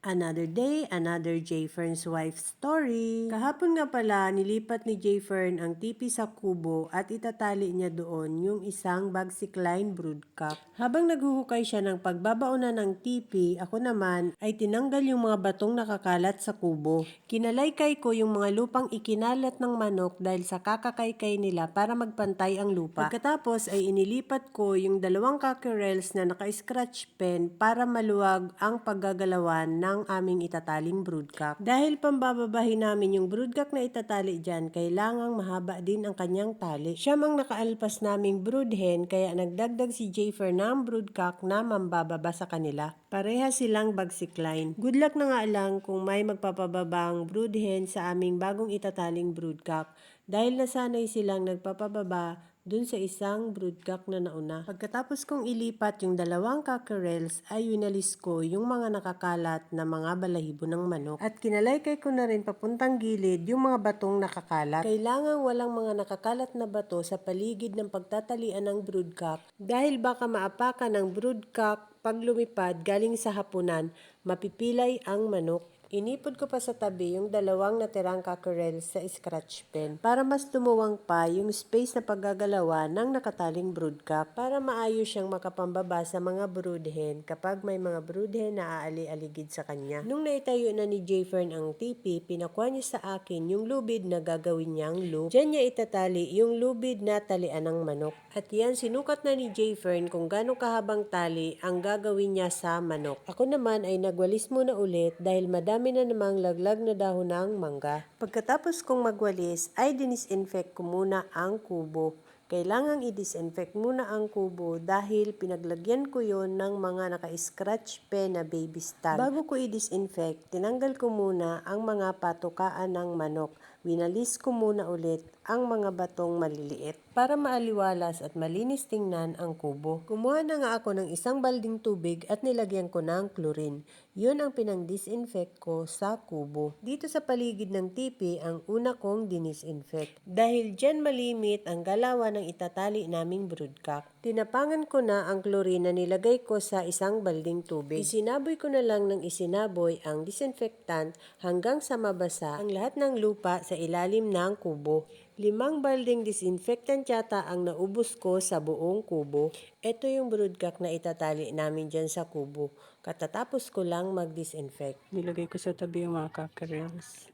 Another day, another Jayfern's wife story. Kahapon nga pala, nilipat ni Jayfern ang tipi sa kubo at itatali niya doon yung isang Bagsikline broodcock. Habang naghuhukay siya ng pagbabaonan ng tipi, ako naman ay tinanggal yung mga batong nakakalat sa kubo. Kinalaykay ko yung mga lupang ikinalat ng manok dahil sa kakakaykay nila para magpantay ang lupa. Pagkatapos ay inilipat ko yung dalawang cockerels na naka-scratch pen para maluwag ang paggagalawan ng aming itataling broodcock. Dahil pambababahin namin yung broodcock na itatali dyan, kailangang mahaba din ang kanyang tali. Siyam ang nakaalpas naming broodhen kaya nagdagdag si Jayfer ng broodcock na mambababa sa kanila. Pareha silang Bagsikline. Good luck na nga lang kung may magpapababang broodhen sa aming bagong itataling broodcock dahil nasanay silang nagpapababa dun sa isang broodcock na nauna. Pagkatapos kong ilipat yung dalawang cockerels ay winalis ko yung mga nakakalat na mga balahibo ng manok at kinalaykay ko na rin papuntang gilid yung mga batong nakakalat. Kailangang walang mga nakakalat na bato sa paligid ng pagtatalian ng broodcock dahil baka maapakan ng broodcock pag lumipad galing sa hapunan, mapipilay ang manok. Inipod ko pa sa tabi yung dalawang natirang cockerels sa scratch pen para mas tumuwang pa yung space na paggagalawa ng nakataling broodcock para maayos siyang makapambaba sa mga broodhen kapag may mga broodhen na aali-aligid sa kanya. Nung naitayo na ni Jayfern ang tipi, pinakuha niya sa akin yung lubid na gagawin niyang loop. Diyan niya itatali yung lubid na talian ng manok. At yan, sinukat na ni Jayfern kung gaano kahabang tali ang gagawin niya sa manok. Ako naman ay nagwalis muna ulit dahil madami na namang laglag na dahon ng mangga. Pagkatapos kong magwalis ay dinisinfect ko muna ang kubo. Kailangang i-disinfect muna ang kubo dahil pinaglagyan ko yon ng mga naka-scratch pen na baby stag. Bago ko i-disinfect, tinanggal ko muna ang mga patukaan ng manok. Winalis ko muna ulit ang mga batong maliliit para maaliwalas at malinis tingnan ang kubo. Kumuha na nga ako ng isang balding tubig at nilagyan ko ng chlorine. Yun ang pinang-disinfect ko sa kubo. Dito sa paligid ng tipi ang una kong dinisinfect. Dahil dyan malimit ang galawan ng itatali naming broodcock. Tinapangan ko na ang chlorine na nilagay ko sa isang balding tubig. Isinaboy ko na lang ng isinaboy ang disinfectant hanggang sa mabasa ang lahat ng lupa sa ilalim ng kubo. 5 balding disinfectant yata ang naubos ko sa buong kubo. Ito yung broodcock na itatali namin dyan sa kubo. Katatapos ko lang mag-disinfect. Nilagay ko sa tabi yung mga cockerels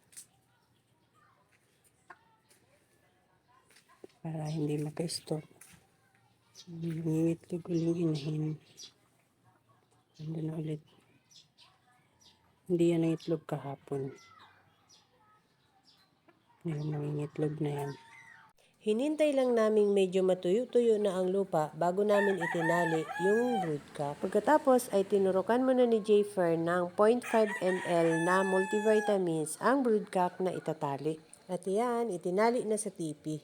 para hindi maka-stop. Nangingitlog uling inahin. Ando na ulit. Hindi yan ang itlog kahapon. Ngayon nangingitlog na yan. Hinintay lang naming medyo matuyo-tuyo na ang lupa bago namin itinali yung broodcock. Pagkatapos ay tinurukan muna ni Jayfer ng 0.5 ml na multivitamins ang broodcock na itatali. At yan, itinali na sa tipi.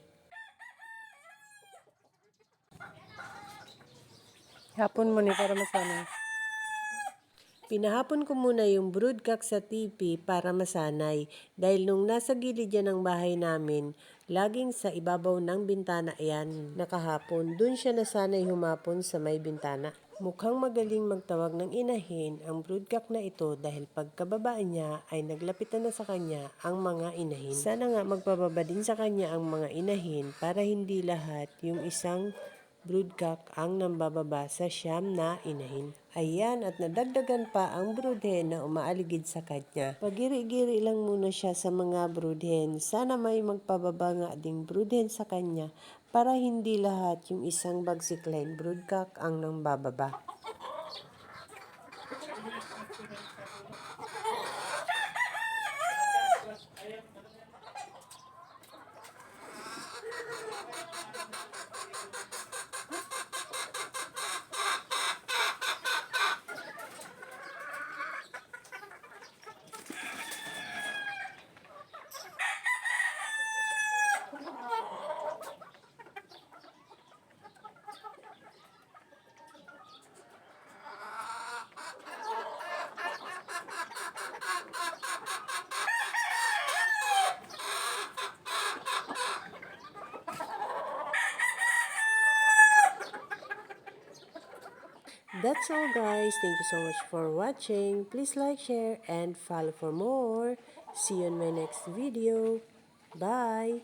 Hapon mo ni para masanay. Pinahapon ko muna yung broodcock sa tipi para masanay dahil nung nasa gilid yan ng bahay namin, laging sa ibabaw ng bintana yan nakahapon. Doon siya nasanay humapon sa may bintana. Mukhang magaling magtawag ng inahin ang broodcock na ito dahil pagkababa niya ay naglapitan na sa kanya ang mga inahin. Sana nga magpababa din sa kanya ang mga inahin para hindi lahat yung isang broodcock ang nambababa sa siyam na inahin. Ayan, at nadagdagan pa ang broodhen na umaaligid sa kanya. Pagiri-giri lang muna siya sa mga broodhen. Sana may magpababa nga ding broodhen sa kanya para hindi lahat yung isang Bagsikline broodcock ang nambababa. That's all guys. Thank you so much for watching. Please like, share, and follow for more. See you in my next video. Bye!